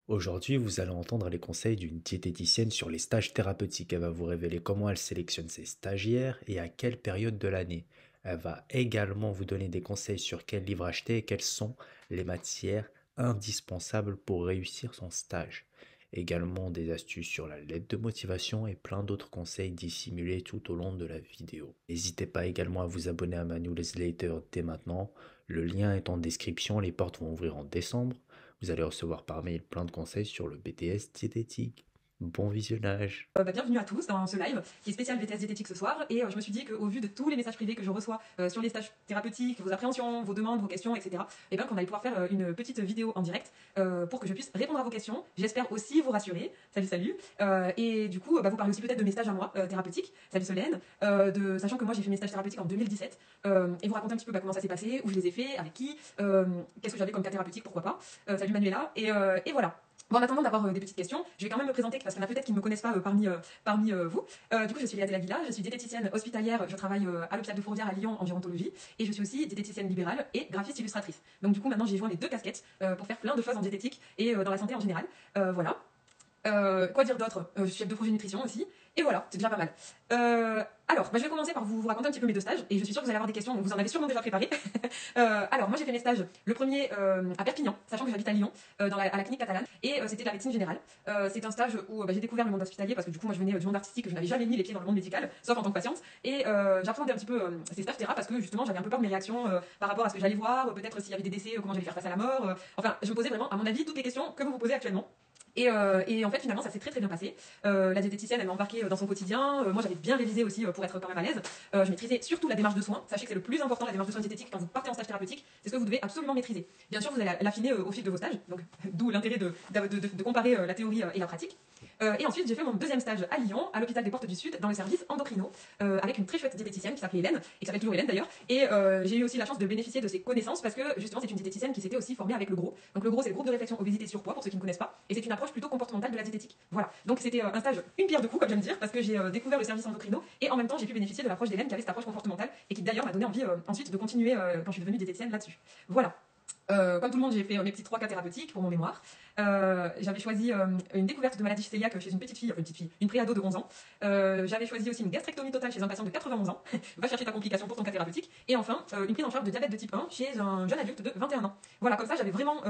Aujourd'hui, vous allez entendre les conseils d'une diététicienne sur les stages thérapeutiques. Elle va vous révéler comment elle sélectionne ses stagiaires et à quelle période de l'année. Elle va également vous donner des conseils sur quels livres acheter et quelles sont les matières indispensables pour réussir son stage. Également des astuces sur la lettre de motivation et plein d'autres conseils dissimulés tout au long de la vidéo. N'hésitez pas également à vous abonner à ma newsletter dès maintenant. Le lien est en description, les portes vont ouvrir en décembre. Vous allez recevoir par mail plein de conseils sur le BTS diététique. Bon visionnage. Bienvenue à tous dans ce live qui est spécial BTS diététique ce soir. Et je me suis dit qu'au vu de tous les messages privés que je reçois sur les stages thérapeutiques, vos appréhensions, vos demandes, vos questions, etc., et bien qu'on allait pouvoir faire une petite vidéo en direct pour que je puisse répondre à vos questions. J'espère aussi vous rassurer. Salut, salut. Et du coup, vous parler aussi peut-être de mes stages à moi thérapeutiques. Salut Solène. Sachant que moi j'ai fait mes stages thérapeutiques en 2017 et vous raconter un petit peu comment ça s'est passé, où je les ai fait, avec qui, qu'est-ce que j'avais comme cas thérapeutique, pourquoi pas. Salut Manuela. Et voilà. Bon, en attendant d'avoir des petites questions, je vais quand même me présenter parce qu'il y en a peut-être qui ne me connaissent pas parmi vous. Du coup, je suis Léa Della Villa, je suis diététicienne hospitalière, je travaille à l'hôpital de Fourvière à Lyon en gérontologie et je suis aussi diététicienne libérale et graphiste illustratrice. Donc du coup, maintenant j'ai joint les deux casquettes pour faire plein de choses en diététique et dans la santé en général. Voilà. Quoi dire d'autre. Je suis chef de projet nutrition aussi. Et voilà, c'est déjà pas mal. Alors, je vais commencer par vous raconter un petit peu mes deux stages. Et je suis sûre que vous allez avoir des questions, donc vous en avez sûrement déjà préparé. Alors, moi j'ai fait mes stages. Le premier à Perpignan, sachant que j'habite à Lyon, à la clinique catalane. Et c'était de la médecine générale. C'est un stage où j'ai découvert le monde hospitalier parce que du coup, moi je venais du monde artistique, je n'avais jamais mis les pieds dans le monde médical, sauf en tant que patiente. Et j'appréhendais un petit peu ces stages terra parce que justement j'avais un peu peur de mes réactions par rapport à ce que j'allais voir, peut-être s'il y avait des décès, comment j'allais faire face à la mort. Enfin, je me posais vraiment, à mon avis, toutes les questions que vous vous posez actuellement. Et en fait, finalement, ça s'est très très bien passé. La diététicienne, elle m'a embarqué dans son quotidien. Moi, j'avais bien révisé aussi pour être quand même à l'aise. Je maîtrisais surtout la démarche de soins. Sachez que c'est le plus important, la démarche de soins diététique, quand vous partez en stage thérapeutique. C'est ce que vous devez absolument maîtriser. Bien sûr, vous allez l'affiner au fil de vos stages. Donc, d'où l'intérêt de comparer la théorie et la pratique. Et ensuite, j'ai fait mon deuxième stage à Lyon, à l'hôpital des Portes du Sud, dans le service endocrino, avec une très chouette diététicienne qui s'appelait Hélène, et qui s'appelle toujours Hélène d'ailleurs. Et j'ai eu aussi la chance de bénéficier de ses connaissances parce que justement, c'est une diététicienne qui s'était aussi formée avec le GROS. Donc le GROS, c'est le groupe de réflexion obésité surpoids, pour ceux qui ne connaissent pas. Et c'est une approche plutôt comportementale de la diététique. Voilà. Donc c'était un stage, une pierre deux coups, comme j'aime dire, parce que j'ai découvert le service endocrino et en même temps, j'ai pu bénéficier de l'approche d'Hélène qui avait cette approche comportementale et qui d'ailleurs m'a donné envie ensuite de continuer quand je suis devenue diététicienne là-dessus. Voilà. Comme tout le monde, j'ai fait mes petits 3 cas thérapeutiques pour mon mémoire. J'avais choisi une découverte de maladie cœliaque chez une préado de 11 ans. J'avais choisi aussi une gastrectomie totale chez un patient de 91 ans. Va chercher ta complication pour ton cas thérapeutique. Et enfin, une prise en charge de diabète de type 1 chez un jeune adulte de 21 ans. Voilà, comme ça, j'avais vraiment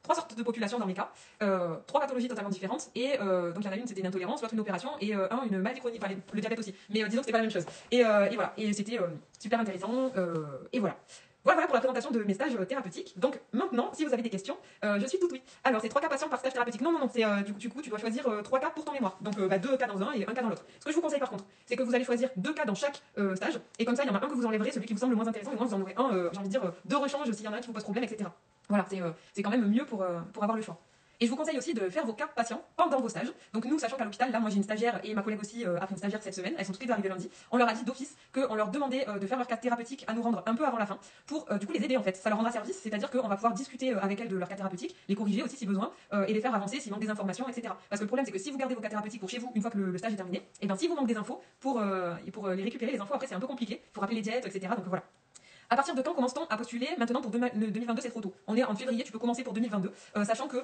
3 sortes de populations dans mes cas. 3 pathologies totalement différentes. Et donc, il y en a une, c'était une intolérance, l'autre une opération, et une maladie chronique, enfin le diabète aussi. Mais disons que c'était pas la même chose. Et voilà, et c'était super intéressant. Et voilà. Voilà pour la présentation de mes stages thérapeutiques. Donc maintenant, si vous avez des questions, je suis tout oui. Alors, c'est 3 cas patients par stage thérapeutique. Non, c'est du coup, tu dois choisir 3 cas pour ton mémoire. Donc 2 cas dans un et un cas dans l'autre. Ce que je vous conseille par contre, c'est que vous allez choisir 2 cas dans chaque stage. Et comme ça, il y en a un que vous enlèverez, celui qui vous semble le moins intéressant, et moi vous en aurez un, j'ai envie de dire, de rechange s'il y en a un qui vous pose problème, etc. Voilà, c'est quand même mieux pour avoir le choix. Et je vous conseille aussi de faire vos cas patients pendant vos stages. Donc nous, sachant qu'à l'hôpital, là, moi j'ai une stagiaire et ma collègue aussi a fait une stagiaire cette semaine, elles sont toutes les deux arrivées lundi, on leur a dit d'office qu'on leur demandait de faire leur cas thérapeutique à nous rendre un peu avant la fin pour du coup les aider en fait. Ça leur rendra service, c'est-à-dire qu'on va pouvoir discuter avec elles de leur cas thérapeutique, les corriger aussi si besoin et les faire avancer s'il manque des informations, etc. Parce que le problème c'est que si vous gardez vos cas thérapeutiques pour chez vous une fois que le stage est terminé, et bien si vous manque des infos pour les récupérer les infos après c'est un peu compliqué, il faut rappeler les diètes, etc. Donc voilà. À partir de quand commence-t-on à postuler? Maintenant pour 2022 c'est trop tôt. On est en février, tu peux commencer pour 2022, sachant que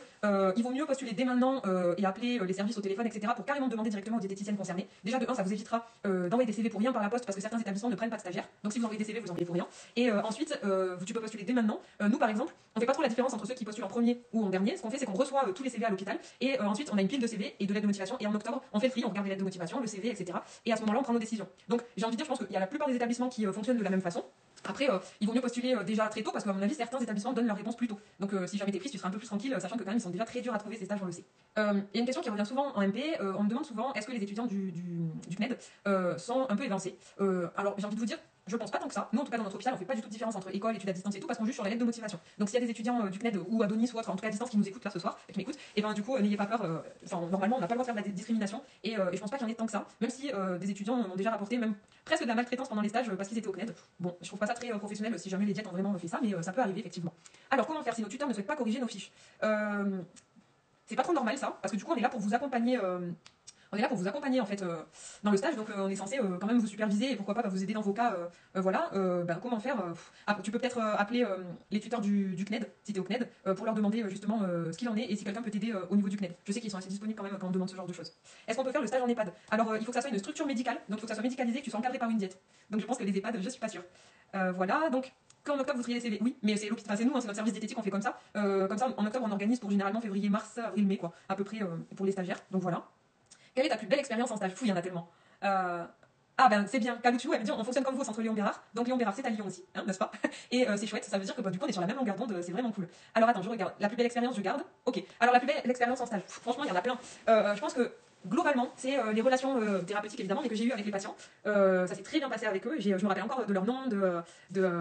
il vaut mieux postuler dès maintenant et appeler les services au téléphone, etc. pour carrément demander directement aux diététiciennes concernées. Déjà de 1, ça vous évitera d'envoyer des CV pour rien par la poste parce que certains établissements ne prennent pas de stagiaires. Donc si vous envoyez des CV, vous envoyez pour rien. Et ensuite, tu peux postuler dès maintenant. Nous par exemple, on fait pas trop la différence entre ceux qui postulent en premier ou en dernier. Ce qu'on fait, c'est qu'on reçoit tous les CV à l'hôpital et ensuite on a une pile de CV et de lettres de motivation. Et en octobre, on fait le tri, on regarde les lettres de motivation, le CV, etc. Et à ce moment-là, on prend nos décisions. Donc j'ai envie de dire, je pense qu'il y a la plupart des établissements qui fonctionnent de la même façon. Après, il vaut mieux postuler déjà très tôt parce qu'à mon avis, certains établissements donnent leur réponse plus tôt. Donc, si jamais t'es prise, tu seras un peu plus tranquille, sachant que quand même, ils sont déjà très durs à trouver ces stages, on le sait. Il y a une question qui revient souvent en MP. On me demande souvent est-ce que les étudiants du CNED sont un peu évincés. Alors, j'ai envie de vous dire. Je pense pas tant que ça. Nous, en tout cas, dans notre hôpital, on fait pas du tout de différence entre école, études à distance et tout, parce qu'on juge sur la lettre de motivation. Donc, s'il y a des étudiants du CNED ou à Denis ou autre, en tout cas à distance, qui nous écoutent là ce soir, qui m'écoutent, et ben du coup, n'ayez pas peur. Normalement, on n'a pas le droit de faire de la discrimination, et je pense pas qu'il y en ait tant que ça. Même si des étudiants ont déjà rapporté même presque de la maltraitance pendant les stages parce qu'ils étaient au CNED. Bon, je trouve pas ça très professionnel si jamais les diètes ont vraiment fait ça, mais ça peut arriver effectivement. Alors, comment faire si nos tuteurs ne souhaitent pas corriger nos fiches? C'est pas trop normal ça, parce que du coup, on est là pour vous accompagner. On est là pour vous accompagner en fait dans le stage, donc on est censé quand même vous superviser et pourquoi pas vous aider dans vos cas. Voilà, comment faire tu peux peut-être appeler les tuteurs du CNED, si tu es au CNED, pour leur demander justement ce qu'il en est et si quelqu'un peut t'aider au niveau du CNED. Je sais qu'ils sont assez disponibles quand même quand on demande ce genre de choses. Est-ce qu'on peut faire le stage en EHPAD? Alors il faut que ça soit une structure médicale, donc il faut que ça soit médicalisé, que tu sois encadré par une diète. Donc je pense que les EHPAD, je suis pas sûre. Voilà, donc quand en octobre vous triez les CV, oui, mais c'est l'hôpital, c'est nous, hein, c'est notre service diététique, on fait comme ça. Comme ça, en octobre, on organise pour généralement février, mars, avril, mai, quoi, à peu près pour les stagiaires. Donc voilà. Quelle est ta plus belle expérience en stage? Fou, il y en a tellement. Ah ben c'est bien, Calouchou, elle me dit on fonctionne comme vous au centre Lyon-Bérard, donc Lyon-Bérard c'est à Lyon aussi, hein, n'est-ce pas? Et c'est chouette, ça veut dire que du coup on est sur la même longueur d'onde, c'est vraiment cool. Alors attends, je regarde, la plus belle expérience je garde, ok. Alors la plus belle expérience en stage, franchement il y en a plein. Je pense que globalement c'est les relations thérapeutiques évidemment, mais que j'ai eues avec les patients. Ça s'est très bien passé avec eux, je me rappelle encore de leur nom,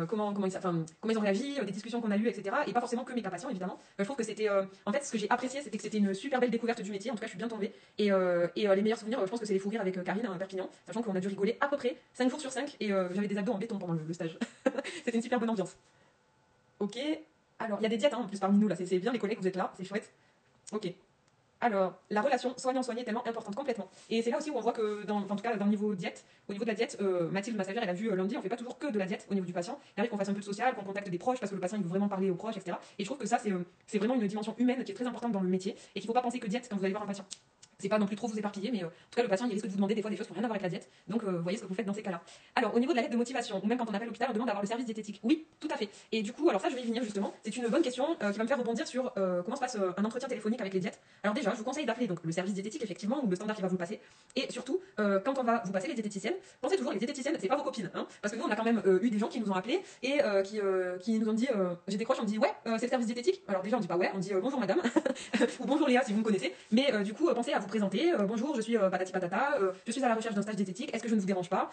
comment ils ont réagi, des discussions qu'on a eues, etc. Et pas forcément que mes cas patients évidemment. Je trouve que c'était, en fait ce que j'ai apprécié c'était que c'était une super belle découverte du métier, en tout cas je suis bien tombée. Et les meilleurs souvenirs, je pense que c'est les fous rires avec Karine à Perpignan, sachant qu'on a dû rigoler à peu près 5 jours sur 5 et j'avais des abdos en béton pendant le stage. C'était une super bonne ambiance. Ok, alors il y a des diètes hein, en plus parmi nous là, c'est bien les collègues, vous êtes là, c'est chouette. Ok. Alors, la relation soignant-soigné est tellement importante complètement. Et c'est là aussi où on voit que, en tout cas dans le niveau diète, au niveau de la diète, Mathilde, ma stagiaire, elle a vu lundi, on fait pas toujours que de la diète au niveau du patient. Il arrive qu'on fasse un peu de social, qu'on contacte des proches parce que le patient il veut vraiment parler aux proches, etc. Et je trouve que ça c'est vraiment une dimension humaine qui est très importante dans le métier et qu'il faut pas penser que diète quand vous allez voir un patient. C'est pas non plus trop vous éparpiller, mais en tout cas le patient il risque de vous demander des fois des choses qui n'ont rien à voir avec la diète. Donc voyez ce que vous faites dans ces cas-là. Alors au niveau de la lettre de motivation, ou même quand on appelle l'hôpital, on demande d'avoir le service diététique. Oui, tout à fait. Et du coup, alors ça je vais y venir justement. C'est une bonne question qui va me faire rebondir sur comment se passe un entretien téléphonique avec les diètes. Alors déjà, je vous conseille d'appeler donc le service diététique effectivement ou le standard qui va vous le passer. Et surtout, quand on va vous passer les diététiciennes, pensez toujours les diététiciennes, c'est pas vos copines, hein, parce que nous on a quand même eu des gens qui nous ont appelés et qui nous ont dit, j'ai décroché, on me dit ouais, c'est le service diététique. Alors déjà on dit pas ouais, on dit bonjour madame ou bonjour Léa si vous me connaissez. Mais du coup pensez à vous présenter. Bonjour, je suis patati patata, je suis à la recherche d'un stage diététique, est-ce que je ne vous dérange pas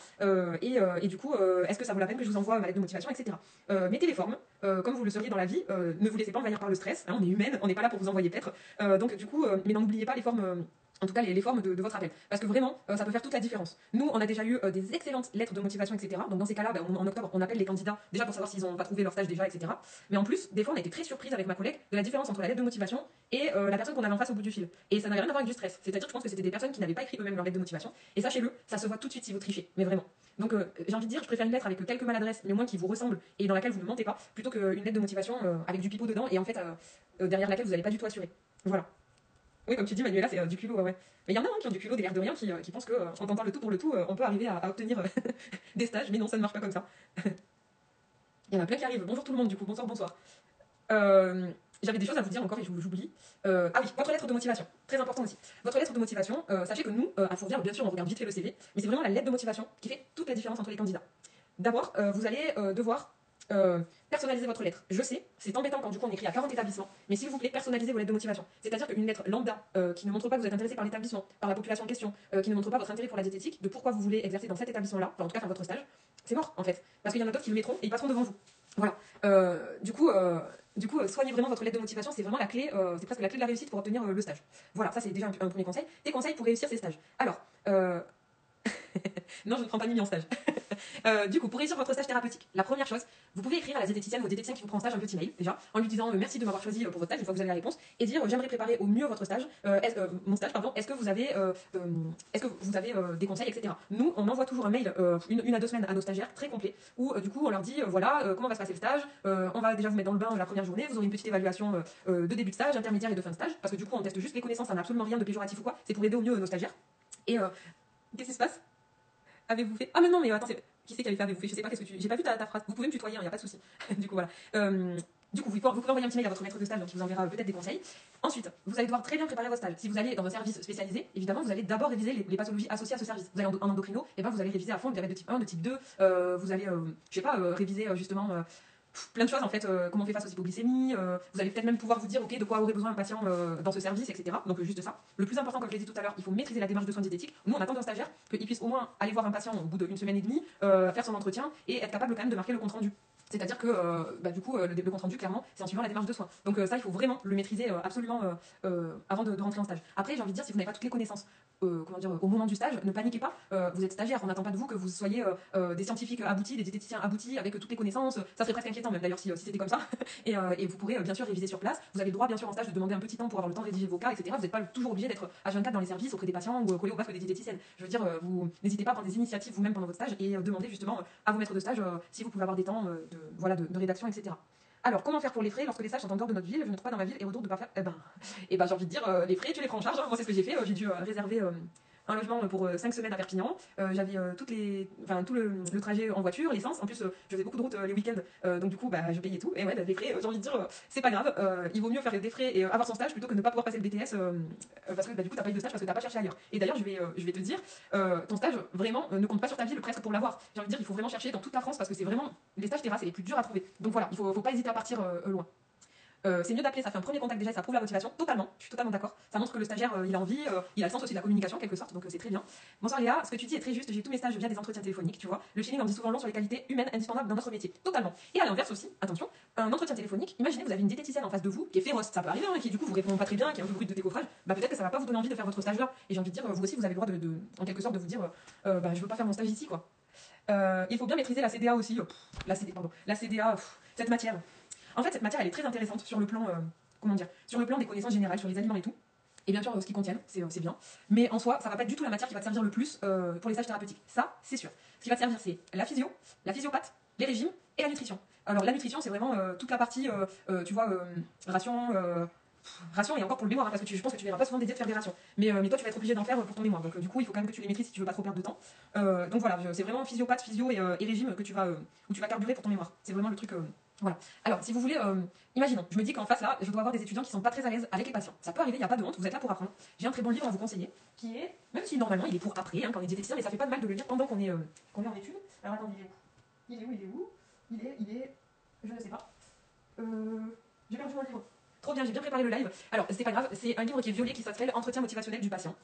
et du coup, est-ce que ça vaut la peine que je vous envoie ma lettre de motivation, etc. Mettez les formes, comme vous le seriez dans la vie, ne vous laissez pas envahir par le stress, hein, on est humaine, on n'est pas là pour vous envoyer peut-être, donc du coup, mais n'oubliez pas les formes. En tout cas, les formes de votre appel. Parce que vraiment, ça peut faire toute la différence. Nous, on a déjà eu des excellentes lettres de motivation, etc. Donc dans ces cas-là, en octobre, on appelle les candidats déjà pour savoir s'ils n'ont pas trouvé leur stage déjà, etc. Mais en plus, des fois, on a été très surprise avec ma collègue de la différence entre la lettre de motivation et la personne qu'on avait en face au bout du fil. Et ça n'avait rien à voir avec du stress. C'est-à-dire que je pense que c'était des personnes qui n'avaient pas écrit eux-mêmes leur lettre de motivation. Et sachez-le, ça se voit tout de suite si vous trichez. Mais vraiment. Donc j'ai envie de dire, je préfère une lettre avec quelques maladresses, mais au moins qui vous ressemble et dans laquelle vous ne mentez pas, plutôt qu'une lettre de motivation avec du pipeau dedans et en fait derrière laquelle vous n'allez pas du tout assurer. Voilà. Oui, comme tu dis, Manuela, c'est du culot, ouais. Mais il y en a qui ont du culot, des l'air de rien, qui pensent qu'en tentant le tout pour le tout, on peut arriver à obtenir des stages, mais non, ça ne marche pas comme ça. Il y en a plein qui arrivent. Bonjour tout le monde, du coup, bonsoir, bonsoir. J'avais des choses à vous dire encore et j'oublie. Ah oui, votre lettre de motivation, très important aussi. Votre lettre de motivation, sachez que nous, à Fourvière, bien sûr, on regarde vite fait le CV, mais c'est vraiment la lettre de motivation qui fait toute la différence entre les candidats. D'abord, vous allez devoir personnaliser votre lettre. Je sais, c'est embêtant quand du coup on écrit à 40 établissements, mais s'il vous plaît, personnalisez vos lettres de motivation. C'est-à-dire qu'une lettre lambda qui ne montre pas que vous êtes intéressé par l'établissement, par la population en question, qui ne montre pas votre intérêt pour la diététique, de pourquoi vous voulez exercer dans cet établissement-là, enfin en tout cas faire votre stage, c'est mort en fait. Parce qu'il y en a d'autres qui le mettront et ils passeront devant vous. Voilà. Du coup, soignez vraiment votre lettre de motivation, c'est vraiment la clé, c'est presque la clé de la réussite pour obtenir le stage. Voilà, ça c'est déjà un premier conseil. Des conseils pour réussir ces stages. Alors, non, je ne prends pas Mimi en stage. Du coup, pour réussir votre stage thérapeutique, la première chose, vous pouvez écrire à la diététicienne ou au diététicien qui vous prend en stage un petit mail, déjà, en lui disant merci de m'avoir choisi pour votre stage, une fois que vous avez la réponse, et dire j'aimerais préparer au mieux votre stage, mon stage, pardon, est-ce que vous avez des conseils, etc. Nous, on envoie toujours un mail, une à 2 semaines à nos stagiaires, très complet, où du coup, on leur dit voilà, comment va se passer le stage, on va déjà vous mettre dans le bain la première journée, vous aurez une petite évaluation de début de stage, intermédiaire et de fin de stage, parce que du coup, on teste juste les connaissances, ça n'a absolument rien de péjoratif ou quoi, c'est pour aider au mieux nos stagiaires. Et qu'est-ce qui se passe? Avez-vous fait? Ah mais non, mais attends, qui c'est qui avait fait avez-vous fait? Je sais pas, qu'est-ce que tu... J'ai pas vu ta phrase. Vous pouvez me tutoyer, il n'y a pas de souci. Du coup, voilà. Du coup, vous pouvez envoyer un petit mail à votre maître de stage, donc il vous enverra peut-être des conseils. Ensuite, vous allez devoir très bien préparer votre stage. Si vous allez dans un service spécialisé, évidemment, vous allez d'abord réviser les pathologies associées à ce service. Vous allez en endocrino, et ben vous allez réviser à fond le diabète de type 1, de type 2. Vous allez, je sais pas, réviser justement... plein de choses en fait, comment on fait face aux hypoglycémies, vous allez peut-être même pouvoir vous dire ok de quoi aurait besoin un patient dans ce service, etc. Donc juste ça. Le plus important, comme je l'ai dit tout à l'heure, il faut maîtriser la démarche de soins diététiques. Nous on attend d'un stagiaire qu'il puisse au moins aller voir un patient au bout d'une semaine et demie, faire son entretien et être capable quand même de marquer le compte rendu. C'est-à-dire que du coup, le compte rendu, clairement, c'est en suivant la démarche de soins. Donc ça, il faut vraiment le maîtriser absolument avant de rentrer en stage. Après, j'ai envie de dire, si vous n'avez pas toutes les connaissances, comment dire, au moment du stage, ne paniquez pas. Vous êtes stagiaire, on n'attend pas de vous que vous soyez des scientifiques aboutis, des diététiciens aboutis avec toutes les connaissances. Ça serait presque inquiétant même d'ailleurs si c'était comme ça. Et vous pourrez bien sûr réviser sur place. Vous avez le droit bien sûr en stage de demander un petit temps pour avoir le temps de rédiger vos cas, etc. Vous n'êtes pas toujours obligé d'être H24 dans les services auprès des patients ou collé au basque des diététiciennes. Je veux dire, vous n'hésitez pas à prendre des initiatives vous-même pendant votre stage et demander justement à vos maîtres de stage si vous pouvez avoir des temps de rédaction, etc. Alors, comment faire pour les frais lorsque les stages sont en dehors de notre ville? Je ne trouve pas dans ma ville et retour de pas faire. J'ai envie de dire, les frais, tu les prends en charge. Hein. Moi, c'est ce que j'ai fait. J'ai dû réserver un logement pour 5 semaines à Perpignan. J'avais tout le trajet en voiture, l'essence. En plus, je faisais beaucoup de routes les week-ends. Donc, du coup, je payais tout. Et ouais, les frais, j'ai envie de dire, c'est pas grave. Il vaut mieux faire des frais et avoir son stage plutôt que ne pas pouvoir passer le BTS parce que du coup, t'as pas eu de stage parce que t'as pas cherché ailleurs. Et d'ailleurs, je vais te dire, ton stage vraiment ne compte pas sur ta ville presque pour l'avoir. J'ai envie de dire, il faut vraiment chercher dans toute la France parce que c'est vraiment les stages terrasse, c'est les plus durs à trouver. Donc voilà, il faut pas hésiter à partir loin. C'est mieux d'appeler, ça fait un premier contact déjà, ça prouve la motivation, totalement, je suis totalement d'accord. Ça montre que le stagiaire, il a envie, il a le sens aussi de la communication, en quelque sorte, donc c'est très bien. Bonsoir Léa, ce que tu dis est très juste, j'ai tous mes stages via des entretiens téléphoniques, tu vois. Le feeling en dit souvent long sur les qualités humaines indispensables dans notre métier, totalement. Et à l'inverse aussi, attention, un entretien téléphonique, imaginez vous avez une diététicienne en face de vous qui est féroce, ça peut arriver, hein, qui du coup vous répond pas très bien, qui est un peu brute de décoffrage, peut-être que ça va pas vous donner envie de faire votre stage là. Et j'ai envie de dire, vous aussi vous avez le droit en quelque sorte de vous dire, je veux pas faire mon stage ici quoi. Il faut bien maîtriser la CDA aussi, la CDA, cette matière. En fait, cette matière elle est très intéressante sur le plan sur le plan des connaissances générales sur les aliments et tout. Et bien sûr, ce qu'ils contiennent, c'est bien. Mais en soi, ça va pas être du tout la matière qui va te servir le plus pour les stages thérapeutiques. Ça, c'est sûr. Ce qui va te servir, c'est la physio, la physiopathe, les régimes et la nutrition. Alors, la nutrition, c'est vraiment toute la partie, ration et encore pour le mémoire, hein, parce que je pense que tu verras pas souvent dédié de faire des rations. Mais toi, tu vas être obligé d'en faire pour ton mémoire. Donc, du coup, il faut quand même que tu les maîtrises si tu veux pas trop perdre de temps. Donc voilà, c'est vraiment physiopathe, physio et régime où tu vas carburer pour ton mémoire. C'est vraiment le truc. Voilà. Alors, si vous voulez, imaginons, je me dis qu'en face là, je dois avoir des étudiants qui sont pas très à l'aise avec les patients. Ça peut arriver, il n'y a pas de honte, vous êtes là pour apprendre. J'ai un très bon livre à vous conseiller, qui est, même si normalement il est pour après, quand on est diététicien, mais ça fait pas de mal de le lire pendant qu'on est en études. Alors attendez, il est où je ne sais pas. J'ai perdu mon livre. Trop bien, j'ai bien préparé le live. Alors, c'est pas grave, c'est un livre qui est violet qui s'appelle Entretien motivationnel du patient.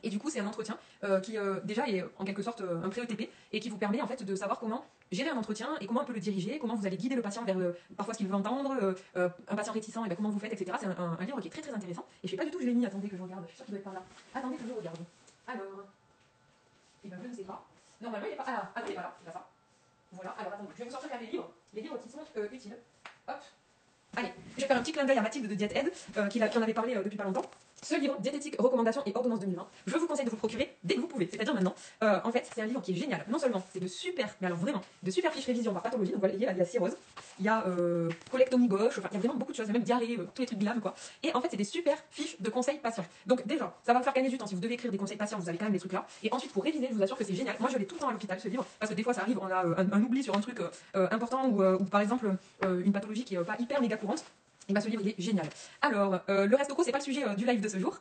Et du coup, c'est un entretien qui déjà est en quelque sorte un pré-ETP et qui vous permet en fait de savoir comment gérer un entretien et comment un peu le diriger, comment vous allez guider le patient vers parfois ce qu'il veut entendre, un patient réticent, et comment vous faites, etc. C'est un livre qui est très très intéressant. Et je sais pas du tout où je l'ai mis, attendez que je regarde, je suis sûre qu'il doit être par là. Attendez que je regarde. Alors, je ne sais pas. Normalement, il est pas. Ah non, il est pas là, c'est pas ça. Voilà, alors attendez, je vais vous sortir les livres qui sont utiles. Hop. Allez, je vais faire un petit clin d'œil à Mathilde de Diet Aid, qui en avait parlé depuis pas longtemps. Ce livre, Diététique, recommandations et ordonnances 2020, je vous conseille de vous le procurer dès que vous pouvez, c'est-à-dire maintenant. En fait, c'est un livre qui est génial. Non seulement c'est de super, mais alors vraiment, de super fiches révision par pathologie. Donc voilà, il y a cirrhose, il y a colectomie gauche, enfin, il y a vraiment beaucoup de choses, il y a même diarrhée, tous les trucs glam, quoi. Et en fait, c'est des super fiches de conseils patients. Donc déjà, ça va vous faire gagner du temps. Si vous devez écrire des conseils patients, vous avez quand même des trucs là. Et ensuite, pour réviser, je vous assure que c'est génial. Moi, je l'ai tout le temps à l'hôpital, ce livre, parce que des fois, ça arrive, on a un oubli sur un truc important ou par exemple une pathologie qui est pas hyper méga courante. Et ce livre il est génial. Alors, le restoco, c'est pas le sujet du live de ce jour.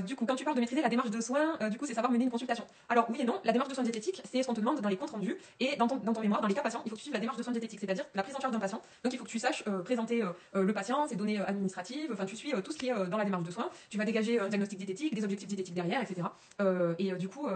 Du coup, quand tu parles de maîtriser la démarche de soins, du coup, c'est savoir mener une consultation. Alors, oui et non, la démarche de soins diététiques, c'est ce qu'on te demande dans les comptes rendus et dans ton mémoire, dans les cas patients, il faut que tu suives la démarche de soins diététiques, c'est-à-dire la prise en charge d'un patient. Donc, il faut que tu saches présenter le patient, ses données administratives, enfin, tu suis tout ce qui est dans la démarche de soins. Tu vas dégager un diagnostic diététique, des objectifs diététiques derrière, etc. Du coup,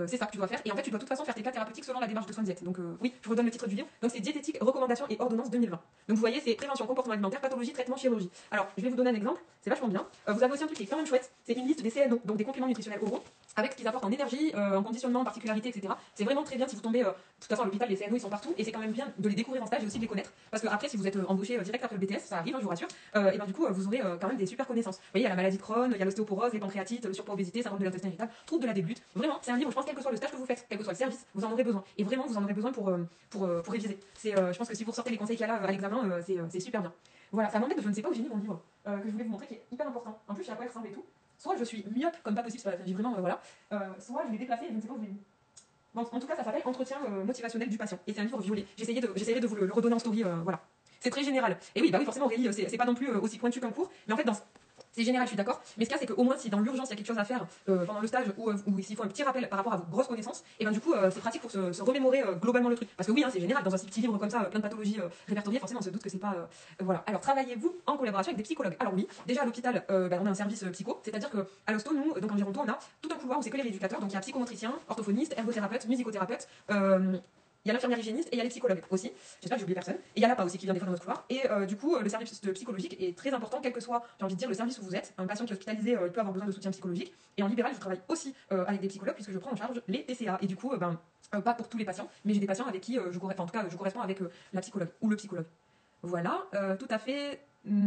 c'est ça que tu dois faire. Et en fait, tu dois de toute façon faire tes cas thérapeutiques selon la démarche de soins diète. Donc, oui, je vous redonne le titre du livre. Donc, c'est Diététique, recommandations et ordonnances 2020. Donc, vous voyez, c'est prévention, comportement alimentaire, pathologie, traitement, chirurgie. Alors, je vais vous donner un exemple, c'est vachement bien. Vous avez aussi un truc qui est quand même chouette, c'est une liste des CNO, donc des compléments nutritionnels oraux, avec ce qu'ils apportent en énergie, en conditionnement, en particularité, etc. C'est vraiment très bien si vous tombez. De toute façon, à l'hôpital, les CNO ils sont partout, et c'est quand même bien de les découvrir en stage et aussi de les connaître. Parce que après, si vous êtes embauché direct après le BTS, ça arrive, je vous rassure, et du coup, vous aurez quand même des super connaissances. Vous voyez, il y a la maladie de Crohn, il y a l'ostéoporose, les pancréatites, le surpoids, obésité, syndrome de l'intestin irritable, trouble de la déglute. Vraiment, c'est un livre, je pense, quel que soit le stage que vous faites, quel que soit le service, vous en aurez besoin. Et vraiment, vous en aurez besoin pour réviser. Je pense que si vous ressortez les conseils qu'il y a là à l'examen, c'est super bien. Voilà, ça m'embête, je ne sais pas où j'ai mis mon livre, que je voulais vous montrer, qui est hyper important. En plus, je sais à quoi il ressemble et tout. Soit je suis myope comme pas possible, j'ai vraiment, soit je l'ai déplacé et je ne sais pas où je l'ai mis. Bon, en tout cas, ça s'appelle Entretien motivationnel du patient. Et c'est un livre violet. J'essayerai de vous le redonner en story, voilà. C'est très général. Et oui, forcément, Aurélie, c'est pas non plus aussi pointu qu'un cours, mais en fait, c'est général, je suis d'accord. Mais ce qu'il y a, c'est qu'au moins, si dans l'urgence, il y a quelque chose à faire pendant le stage ou s'il faut un petit rappel par rapport à vos grosses connaissances, et du coup, c'est pratique pour se remémorer globalement le truc. Parce que oui, c'est général, dans un petit livre comme ça, plein de pathologies répertoriées, forcément, on se doute que c'est pas. Voilà. Alors, travaillez-vous en collaboration avec des psychologues? Alors, oui, déjà à l'hôpital, on a un service psycho, c'est-à-dire qu'à l'hosto, nous, donc en Gironde, on a tout un couloir où c'est que les rééducateurs, donc il y a psychomotricien, orthophoniste, ergothérapeute, musicothérapeute. Il y a l'infirmière hygiéniste et il y a les psychologues aussi. J'espère que j'ai oublié personne. Et il y a l'APA aussi qui vient des fois dans notre couloir. Et du coup, le service psychologique est très important, quel que soit, j'ai envie de dire, le service où vous êtes. Un patient qui est hospitalisé, il peut avoir besoin de soutien psychologique. Et en libéral, je travaille aussi avec des psychologues puisque je prends en charge les TCA. Et du coup, pas pour tous les patients, mais j'ai des patients avec qui en tout cas, je corresponds avec la psychologue ou le psychologue. Voilà, tout à fait.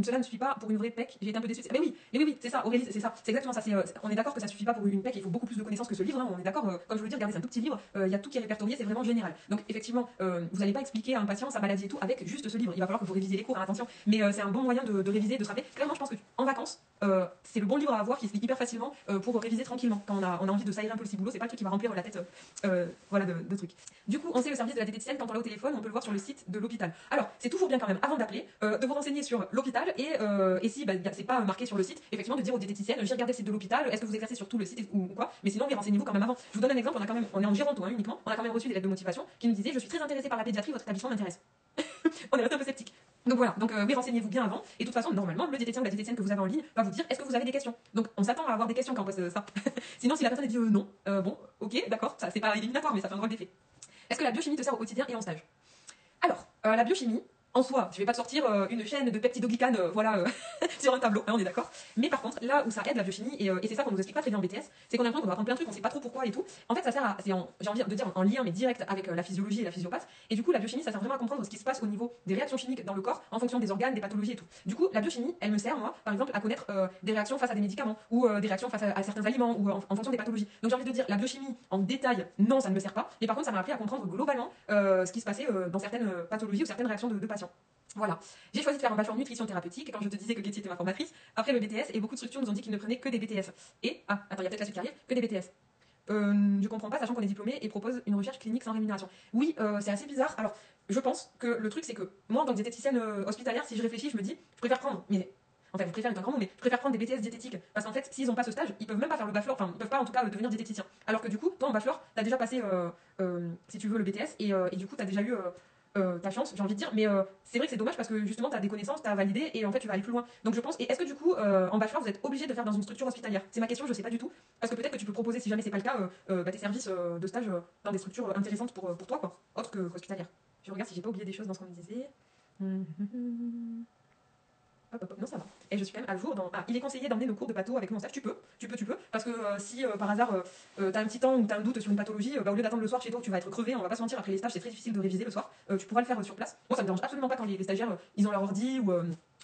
Cela ne suffit pas pour une vraie PEC. J'ai été un peu déçue. Mais oui, c'est ça, Aurélie, c'est ça. C'est exactement ça. On est d'accord que ça suffit pas pour une PEC. Il faut beaucoup plus de connaissances que ce livre. Hein. On est d'accord. Comme je vous le dis, regardez, c'est un tout petit livre. Il y a tout qui est répertorié. C'est vraiment général. Donc effectivement, vous n'allez pas expliquer à un patient sa maladie et tout avec juste ce livre. Il va falloir que vous révisez les cours. Hein, attention. Mais c'est un bon moyen de réviser, de se rappeler. Clairement, je pense que en vacances, c'est le bon livre à avoir qui se lit hyper facilement pour réviser tranquillement. Quand on a envie de s'aérer un peu le ciboulot, c'est pas le truc qui va remplir la tête. Voilà de trucs. Du coup, on sait le service de la diététicienne quand on l'a au téléphone. On peut le voir sur le site de l'hôpital. Alors, c'est toujours bien quand même avant d'appeler de vous renseigner sur l'hôpital et si c'est pas marqué sur le site, effectivement de dire aux diététiciennes j'ai regardé le site de l'hôpital, est-ce que vous exercez sur tout le site ou quoi, mais sinon oui, renseignez-vous quand même avant. Je vous donne un exemple, on est en Géronto uniquement, on a quand même reçu des lettres de motivation qui nous disaient je suis très intéressé par la pédiatrie, votre établissement m'intéresse. On est resté un peu sceptique. Donc voilà, oui, renseignez-vous bien avant. Et de toute façon, normalement, le diététicien ou la diététicienne que vous avez en ligne va vous dire est-ce que vous avez des questions. Donc on s'attend à avoir des questions quand on pose ça. Sinon, si la personne dit non, bon, ok, d'accord, ça c'est pas éliminatoire, mais ça fait un drôle d'effet. Est-ce que la biochimie te sert au quotidien et en stage? Alors, la biochimie, en soi, je vais pas te sortir une chaîne de peptidoglycanes sur un tableau, hein, on est d'accord. Mais par contre, là où ça aide la biochimie, et c'est ça qu'on nous explique pas très bien en BTS, c'est qu'on a l'impression qu'on va apprendre plein de trucs, on sait pas trop pourquoi et tout. En fait, ça sert j'ai envie de dire en lien, mais direct avec la physiologie et la physiopathe. Et du coup, la biochimie, ça sert vraiment à comprendre ce qui se passe au niveau des réactions chimiques dans le corps, en fonction des organes, des pathologies et tout. Du coup, la biochimie, elle me sert, moi, par exemple, à connaître des réactions face à des médicaments, ou des réactions face à certains aliments, ou en fonction des pathologies. Donc j'ai envie de dire, la biochimie, en détail, non, ça ne me sert pas. Mais par contre, ça m'a appris à comprendre globalement ce qui se passait dans certaines pathologies ou certaines réactions de patients. Voilà. J'ai choisi de faire un bachelor nutrition thérapeutique, et quand je te disais que Getty était ma formatrice, après le BTS, et beaucoup de structures nous ont dit qu'ils ne prenaient que des BTS. Et, attends, il y a peut-être la suite qui arrive, que des BTS. Je comprends pas, sachant qu'on est diplômé et propose une recherche clinique sans rémunération. Oui, c'est assez bizarre. Alors, je pense que le truc, c'est que moi, en tant que diététicienne hospitalière, si je réfléchis, je me dis, je préfère prendre, enfin, je préfère est un grand mot, mais je préfère prendre des BTS diététiques. Parce qu'en fait, s'ils n'ont pas ce stage, ils peuvent même pas faire le bachelor, enfin, ils peuvent pas en tout cas devenir diététicien. Alors que du coup, toi en bachelor, t'as déjà passé, si tu veux, le BTS, et du coup, t'as déjà eu ta chance, j'ai envie de dire, mais c'est vrai que c'est dommage parce que justement, t'as des connaissances, t'as validé, et en fait, tu vas aller plus loin. Donc je pense, et est-ce que du coup, en bachelor, vous êtes obligé de faire dans une structure hospitalière? C'est ma question, je sais pas du tout. Parce que peut-être que tu peux proposer, si jamais c'est pas le cas, tes services de stage dans des structures intéressantes pour toi, quoi, autre que hospitalière. Je regarde si j'ai pas oublié des choses dans ce qu'on me disait. Non, ça va. Et je suis quand même à jour dans. Il est conseillé d'emmener nos cours de pathos avec nous en stage. Tu peux. Parce que si par hasard t'as un petit temps ou t'as un doute sur une pathologie, au lieu d'attendre le soir chez toi où tu vas être crevé, on va pas se mentir, après les stages c'est très difficile de réviser le soir, tu pourras le faire sur place. Moi ça me dérange absolument pas quand les stagiaires ils ont leur ordi ou.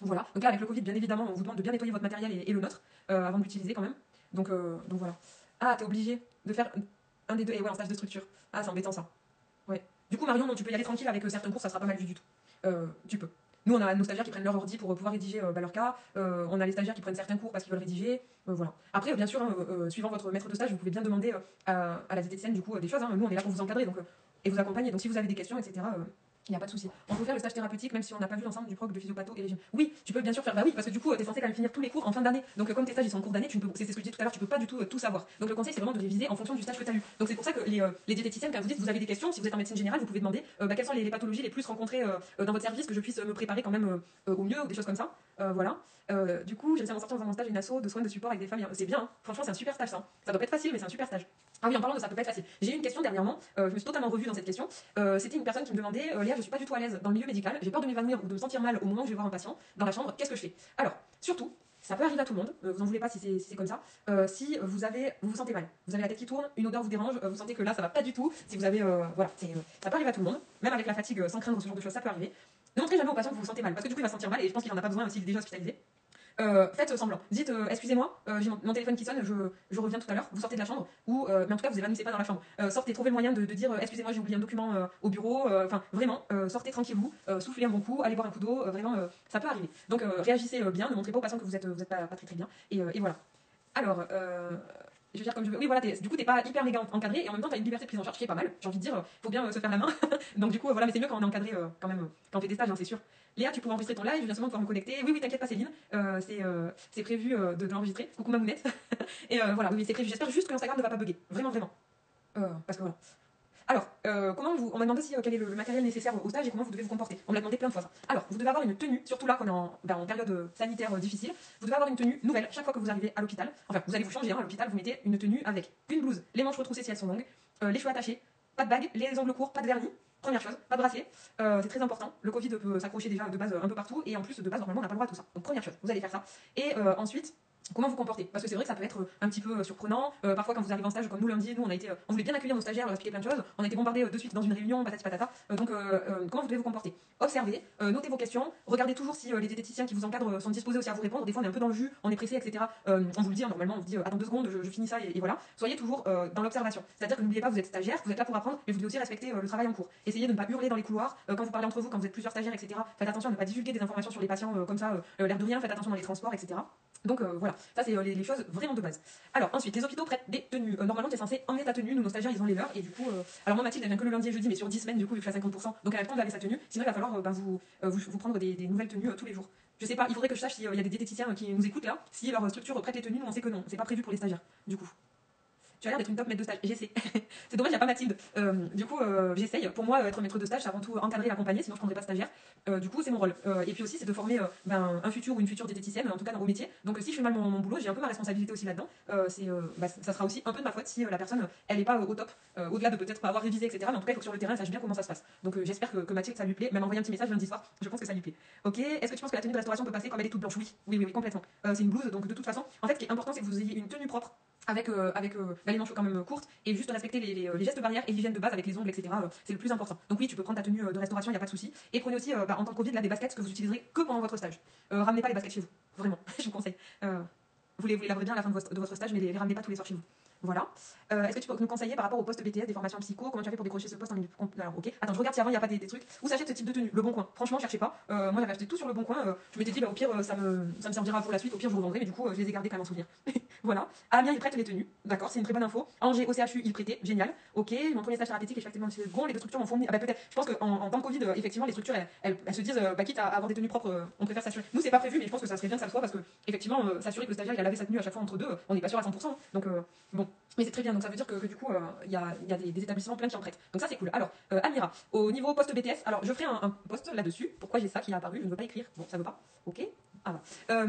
Voilà. Donc là avec le Covid, bien évidemment, on vous demande de bien nettoyer votre matériel et le nôtre avant de l'utiliser quand même. Donc voilà. Ah, t'es obligé de faire un des deux. Et ouais, en stage de structure. Ah, c'est embêtant ça. Ouais. Du coup, Marion, non, tu peux y aller tranquille avec certains cours, ça sera pas mal vu du tout. Tu peux. Nous, on a nos stagiaires qui prennent leur ordi pour pouvoir rédiger leur cas. On a les stagiaires qui prennent certains cours parce qu'ils veulent rédiger. Voilà. Après, bien sûr, suivant votre maître de stage, vous pouvez bien demander à la diététicienne du coup des choses. Nous, on est là pour vous encadrer et vous accompagner. Donc, si vous avez des questions, etc., il n'y a pas de souci. On peut faire le stage thérapeutique même si on n'a pas vu l'ensemble du proc de physiopatho et régime. Oui, tu peux bien sûr faire. Bah oui, parce que du coup, tu es censé quand même finir tous les cours en fin d'année. Donc, comme tes stages ils sont en cours d'année, c'est ce que je disais tout à l'heure, tu peux pas du tout tout savoir. Donc, le conseil, c'est vraiment de réviser en fonction du stage que tu as eu. Donc, c'est pour ça que les diététiciennes, quand vous dites vous avez des questions, si vous êtes en médecine générale, vous pouvez demander quelles sont les pathologies les plus rencontrées dans votre service, que je puisse me préparer quand même au mieux, ou des choses comme ça. Voilà. Du coup, j'ai réussi à m'en sortir dans mon stage une asso de soins de support avec des familles. C'est bien, hein. Franchement, c'est un super stage ça. Ça doit pas être facile, mais c'est un super stage. Ah oui, en parlant de ça peut pas être facile. J'ai eu une question dernièrement, je me suis totalement revue dans cette question. C'était une personne qui me demandait Léa, je suis pas du tout à l'aise dans le milieu médical, j'ai peur de m'évanouir ou de me sentir mal au moment où je vais voir un patient dans la chambre, qu'est-ce que je fais? Alors, surtout, ça peut arriver à tout le monde, vous en voulez pas si c'est comme ça. Si vous vous sentez mal, vous avez la tête qui tourne, une odeur vous dérange, vous sentez que là ça va pas du tout, si vous avez. Voilà, ça peut arriver à tout le monde, même avec la fatigue, sans craindre ce genre de choses, ça peut arriver. Ne montrez jamais au patient que vous vous sentez mal, parce que du coup il va se sentir mal et je pense qu'il en a pas besoin s'il est déjà hospitalisé. Faites semblant. Dites excusez-moi, j'ai mon téléphone qui sonne, je reviens tout à l'heure. Vous sortez de la chambre ou mais en tout cas vous évanouissez pas dans la chambre. Sortez, trouvez le moyen de dire excusez-moi j'ai oublié un document au bureau. Enfin vraiment, sortez tranquillou, soufflez un bon coup, allez boire un coup d'eau. Vraiment ça peut arriver. Donc réagissez bien, ne montrez pas aux patients que vous êtes pas très très bien et voilà. Alors je veux dire comme je veux. Oui voilà, du coup t'es pas hyper méga encadré et en même temps t'as une liberté de prise en charge qui est pas mal. J'ai envie de dire, faut bien se faire la main. Donc du coup voilà, mais c'est mieux quand on est encadré quand même quand on fait des stages, hein, c'est sûr. Léa, tu pourras enregistrer ton live, je viens seulement pouvoir me connecter. Oui, oui, t'inquiète pas, Céline, c'est prévu de l'enregistrer. Coucou Mamounette. Et voilà, oui, c'est prévu. J'espère juste que l'Instagram ne va pas bugger. Vraiment, vraiment. Parce que voilà. Alors, on m'a demandé quel est le matériel nécessaire au stage et comment vous devez vous comporter. On me l'a demandé plein de fois ça. Alors, vous devez avoir une tenue, surtout là qu'on est en période sanitaire difficile. Vous devez avoir une tenue nouvelle chaque fois que vous arrivez à l'hôpital. Enfin, vous allez vous changer à l'hôpital, vous mettez une tenue avec une blouse, les manches retroussées si elles sont longues, les cheveux attachés, pas de bague, les ongles courts, pas de vernis. Première chose, pas de bracelet, c'est très important. Le Covid peut s'accrocher déjà de base un peu partout et en plus de base normalement on n'a pas le droit à tout ça. Donc première chose, vous allez faire ça. Et ensuite, comment vous comportez? Parce que c'est vrai que ça peut être un petit peu surprenant. Parfois, quand vous arrivez en stage, comme nous lundi, nous on voulait bien accueillir nos stagiaires, leur expliquer plein de choses. On a été bombardés de suite dans une réunion, patati patata. Donc, comment vous devez vous comporter? Observez, notez vos questions, regardez toujours si les diététiciens qui vous encadrent sont disposés aussi à vous répondre. Des fois, on est un peu dans le jus, on est pressé, etc. On vous le dit, hein, normalement, on vous dit attends 2 secondes, je finis ça et voilà. Soyez toujours dans l'observation. C'est-à-dire que n'oubliez pas, vous êtes stagiaire, vous êtes là pour apprendre, mais vous devez aussi respecter le travail en cours. Essayez de ne pas hurler dans les couloirs quand vous parlez entre vous, quand vous êtes plusieurs stagiaires, etc. Faites attention à ne pas divulguer des informations sur les patients comme ça, l'air de rien. Faites attention dans les transports, etc. Donc voilà, ça c'est les choses vraiment de base. Alors ensuite, les hôpitaux prêtent des tenues. Normalement, tu es censé emmener ta tenue, nous nos stagiaires ils ont les leurs, et du coup, alors moi Mathilde elle vient que le lundi et jeudi, mais sur 10 semaines, du coup, vu que je fais 50%, donc elle a le temps de laver sa tenue, sinon il va falloir vous prendre des nouvelles tenues tous les jours. Je sais pas, il faudrait que je sache s'il y a des diététiciens qui nous écoutent là, si leur structure prête les tenues, nous on sait que non, c'est pas prévu pour les stagiaires, du coup. Tu as l'air d'être une top maître de stage. J'essaie. C'est dommage, il n'y a pas Mathilde. Du coup, j'essaye. Pour moi, être maître de stage, c'est avant tout encadrer et accompagner, sinon je ne prendrais pas stagiaire. Du coup, c'est mon rôle. Et puis aussi, c'est de former un futur ou une future diététicienne, en tout cas dans vos métiers. Donc, si je fais mal mon boulot, j'ai un peu ma responsabilité aussi là-dedans. Ça sera aussi un peu de ma faute si la personne, elle n'est pas au top, au-delà de peut-être pas avoir révisé, etc. Mais en tout cas, il faut que sur le terrain, elle sache bien comment ça se passe. Donc, j'espère que Mathilde, ça lui plaît. Même envoyer un petit message lundi soir, je pense que ça lui plaît. Ok. Est-ce que tu penses que la tenue de restauration peut passer comme elle est toute blanche? Oui, oui, oui, oui, complètement. C'est une blouse, donc de toute façon, en fait, ce qui est important, c'est que vous ayez une tenue propre avec les manches quand même courtes et juste respecter les gestes barrières et l'hygiène de base avec les ongles, etc. C'est le plus important. Donc oui, tu peux prendre ta tenue de restauration, il n'y a pas de souci. Et prenez aussi, en temps de Covid, là, des baskets que vous utiliserez que pendant votre stage. Ramenez pas les baskets chez vous, vraiment, je vous conseille. Vous les laverez bien à la fin de votre stage, mais les ramenez pas tous les soirs chez vous. Voilà. Est-ce que tu peux nous conseiller par rapport au poste BTS, des formations psycho, comment tu as fait pour décrocher ce poste en milieu. Alors, ok. Attends, je regarde si avant il n'y a pas des trucs. Où s'achète ce type de tenue? Le Bon Coin. Franchement, cherchez pas. Moi j'avais acheté tout sur le Bon Coin. Je m'étais dit, au pire, ça me servira pour la suite. Au pire, je vous revendrai, mais du coup, je les ai gardés quand même en souvenir. Voilà. Amiens, ils prêtent les tenues. D'accord, c'est une très bonne info. Angers, au CHU, ils prêtaient. Génial. Ok. Mon premier stage thérapeutique et je fais activement le second. Les deux structures m'ont fourni. Ah bah peut-être. Je pense qu'en temps de Covid, effectivement, les structures, elles se disent, quitte à avoir des tenues propres, on préfère s'assurer. Nous, c'est pas prévu, mais je pense que ça serait bien que ça le soit parce que, effectivement, s'assurer que le stagiaire il a lavé sa tenue à chaque fois entre deux, on n'est pas sûr à 100%. Donc, bon. Mais c'est très bien, donc ça veut dire que du coup, il y a des établissements pleins qui en prêtent. Donc ça, c'est cool. Alors, Amira, au niveau poste BTS, alors je ferai un post là-dessus. Pourquoi j'ai ça qui est apparu? Je ne veux pas écrire. Bon, ça veut pas. Ok. Ah va.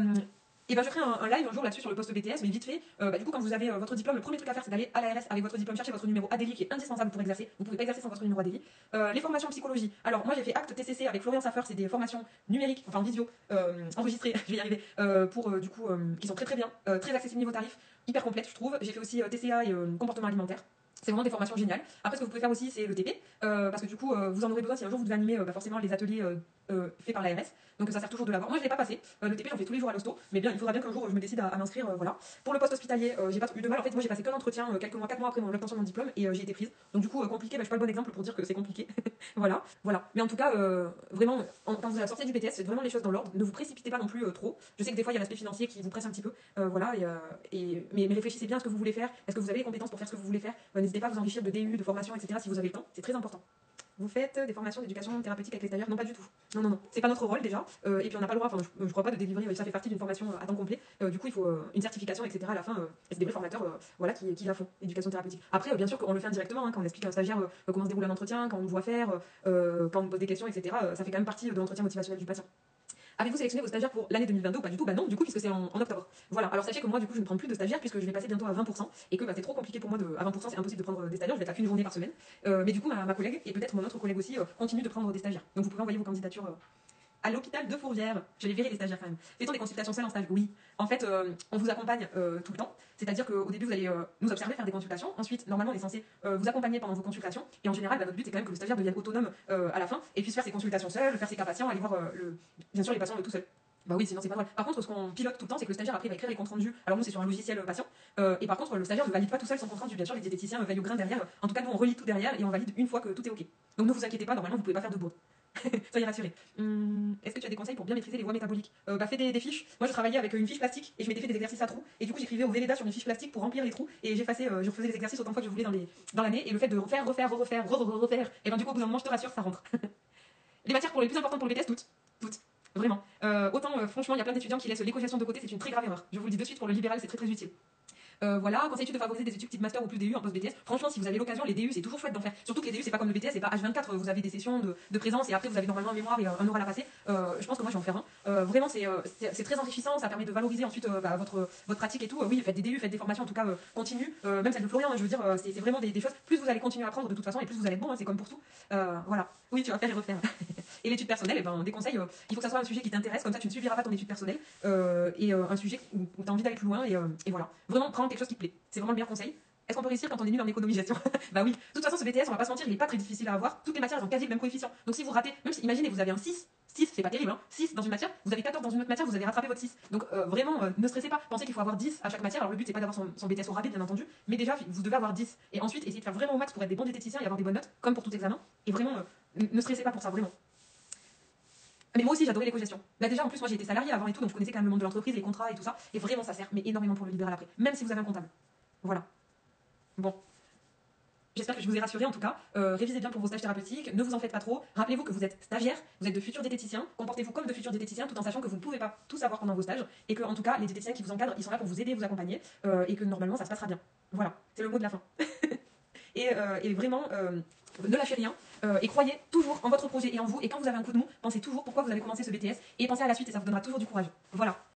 Et ben je ferai un live un jour là-dessus sur le poste BTS, mais vite fait. Du coup, quand vous avez votre diplôme, le premier truc à faire, c'est d'aller à l'ARS avec votre diplôme, chercher votre numéro ADELI qui est indispensable pour exercer. Vous pouvez pas exercer sans votre numéro ADELI. Les formations en psychologie. Alors, moi, j'ai fait acte TCC avec Florian Saffer, c'est des formations numériques, enfin visio, enregistrées, je vais y arriver, qui sont très très bien, très accessibles niveau tarif, hyper complètes, je trouve. J'ai fait aussi TCA et comportement alimentaire. C'est vraiment des formations géniales. Après, ce que vous pouvez faire aussi, c'est le TP, parce que du coup, vous en aurez besoin si un jour vous devez animer forcément les ateliers faits par l'ARS. Donc ça sert toujours de l'avoir. Moi, je ne l'ai pas passé. Le TP, j'en fais tous les jours à l'hosto. Mais bien, il faudra bien qu'un jour je me décide à m'inscrire. Voilà. Pour le poste hospitalier, j'ai pas eu de mal. En fait, moi, j'ai passé qu'un entretien 4 mois après l'obtention de mon diplôme et j'ai été prise. Donc du coup, compliqué, je suis pas le bon exemple pour dire que c'est compliqué. Voilà. Mais en tout cas, vraiment, quand vous sortez du BTS, faites vraiment les choses dans l'ordre. Ne vous précipitez pas non plus trop. Je sais que des fois, il y a l'aspect financier qui vous presse un petit peu. Voilà. Mais réfléchissez bien à ce que vous voulez faire. Est-ce que vous avez les compétences pour faire ce que vous voulez faire? N'hésitez pas à vous enrichir de DU, de formation, etc. si vous avez le temps. C'est très important. Vous faites des formations d'éducation thérapeutique avec les stagiaires? Non, pas du tout. Non, non, non. C'est pas notre rôle déjà. Et puis on n'a pas le droit, enfin, je crois pas de délivrer, ça fait partie d'une formation à temps complet. Du coup, il faut une certification, etc. à la fin. Et c'est des vrais formateurs voilà, qui la font, éducation thérapeutique. Après, bien sûr qu'on le fait indirectement, hein, quand on explique à un stagiaire comment se déroule un entretien, quand on nous voit faire, quand on nous pose des questions, etc. Ça fait quand même partie de l'entretien motivationnel du patient. Avez-vous sélectionné vos stagiaires pour l'année 2022 ou pas du tout? Bah non, du coup, puisque c'est en octobre. Voilà, alors sachez que moi, du coup, je ne prends plus de stagiaires puisque je vais passer bientôt à 20% et que c'est trop compliqué pour moi à 20%, c'est impossible de prendre des stagiaires, je vais être là qu'une journée par semaine. Mais du coup, ma collègue et peut-être mon autre collègue aussi continue de prendre des stagiaires. Donc vous pouvez envoyer vos candidatures à l'hôpital de Fourvière. Je les verrai les stagiaires quand même. Fait-on des consultations seules en stage? Oui. En fait, on vous accompagne tout le temps. C'est-à-dire qu'au début, vous allez nous observer, faire des consultations. Ensuite, normalement, on est censé vous accompagner pendant vos consultations. Et en général, notre but, c'est quand même que le stagiaire devienne autonome à la fin et puisse faire ses consultations seul, faire ses cas patients, aller voir bien sûr les patients tout seul. Bah oui, sinon c'est pas drôle. Par contre, ce qu'on pilote tout le temps, c'est que le stagiaire après va écrire les comptes rendus. Alors nous, c'est sur un logiciel patient. Et par contre, le stagiaire ne valide pas tout seul son compte rendu. Bien sûr, les diététiciens veillent au grain derrière. En tout cas, nous, on relit tout derrière et on valide une fois que tout est OK. Donc ne vous inquiétez pas, normalement, vous pouvez pas faire de bourde. Soyez rassurés. Est-ce que tu as des conseils pour bien maîtriser les voies métaboliques? Fais des fiches. Moi, je travaillais avec une fiche plastique et je m'étais fait des exercices à trous. Et du coup, j'écrivais au Véleda sur une fiche plastique pour remplir les trous. Et je faisais les exercices autant de fois que je voulais dans l'année. Et le fait de refaire, et ben du coup, au bout d'un moment, je te rassure, ça rentre. Les matières les plus importantes pour le BTS, toutes. Vraiment. Autant, franchement, il y a plein d'étudiants qui laissent l'éco-gestion de côté, c'est une très grave erreur. Je vous le dis de suite, pour le libéral, c'est très très utile. Voilà, conseille-tu de favoriser des études type master ou plus DU en post BTS? Franchement, si vous avez l'occasion, les DU c'est toujours chouette d'en faire. Surtout que les DU c'est pas comme le BTS, c'est pas H24, vous avez des sessions de présence et après vous avez normalement un mémoire et un oral à passer. Je pense que moi je vais en faire un. Vraiment, c'est très enrichissant, ça permet de valoriser ensuite votre pratique et tout. Oui, faites des DU, faites des formations en tout cas continues, même celle de Florian, je veux dire, c'est vraiment des choses. Plus vous allez continuer à apprendre de toute façon et plus vous allez être bon, c'est comme pour tout. Voilà. Oui, tu vas faire et refaire. Et l'étude personnelle, eh ben, des conseils, il faut que ça soit un sujet qui t'intéresse, comme ça tu ne suiviras pas ton étude personnelle, et un sujet où tu as envie d'aller plus loin, et voilà. Vraiment, prends quelque chose qui te plaît. C'est vraiment le meilleur conseil. Est-ce qu'on peut réussir quand on est nul en économisation? Bah oui. De toute façon, ce BTS, on va pas se mentir, il est pas très difficile à avoir. Toutes les matières, elles ont quasi le même coefficient. Donc si vous ratez, même si, imaginez, vous avez un 6 c'est pas terrible, hein, 6 dans une matière, vous avez 14 dans une autre matière, vous avez rattrapé votre 6. Donc vraiment, ne stressez pas. Pensez qu'il faut avoir 10 à chaque matière. Alors le but, c'est pas d'avoir son BTS au rabais, bien entendu, mais déjà, vous devez avoir 10. Et ensuite, essayez de faire vraiment au max pour être des bons diététiciens et avoir des bonnes notes, comme pour tout examen. Et vraiment, ne stressez pas pour ça, vraiment. Mais moi aussi j'adorais l'éco-gestion. Bah déjà en plus moi j'ai été salariée avant et tout, donc je connaissais quand même le monde de l'entreprise, les contrats et tout ça. Et vraiment ça sert mais énormément pour le libéral après. Même si vous avez un comptable. Voilà. Bon. J'espère que je vous ai rassuré en tout cas. Révisez bien pour vos stages thérapeutiques, ne vous en faites pas trop. Rappelez-vous que vous êtes stagiaire, vous êtes de futurs diététiciens. Comportez-vous comme de futurs diététiciens tout en sachant que vous ne pouvez pas tout savoir pendant vos stages. Et que en tout cas les diététiciens qui vous encadrent, ils sont là pour vous aider, vous accompagner. Et que normalement ça se passera bien. Voilà. C'est le mot de la fin. Et vraiment, ne lâchez rien. Et croyez toujours en votre projet et en vous. Et quand vous avez un coup de mou, pensez toujours pourquoi vous avez commencé ce BTS. Et pensez à la suite et ça vous donnera toujours du courage. Voilà.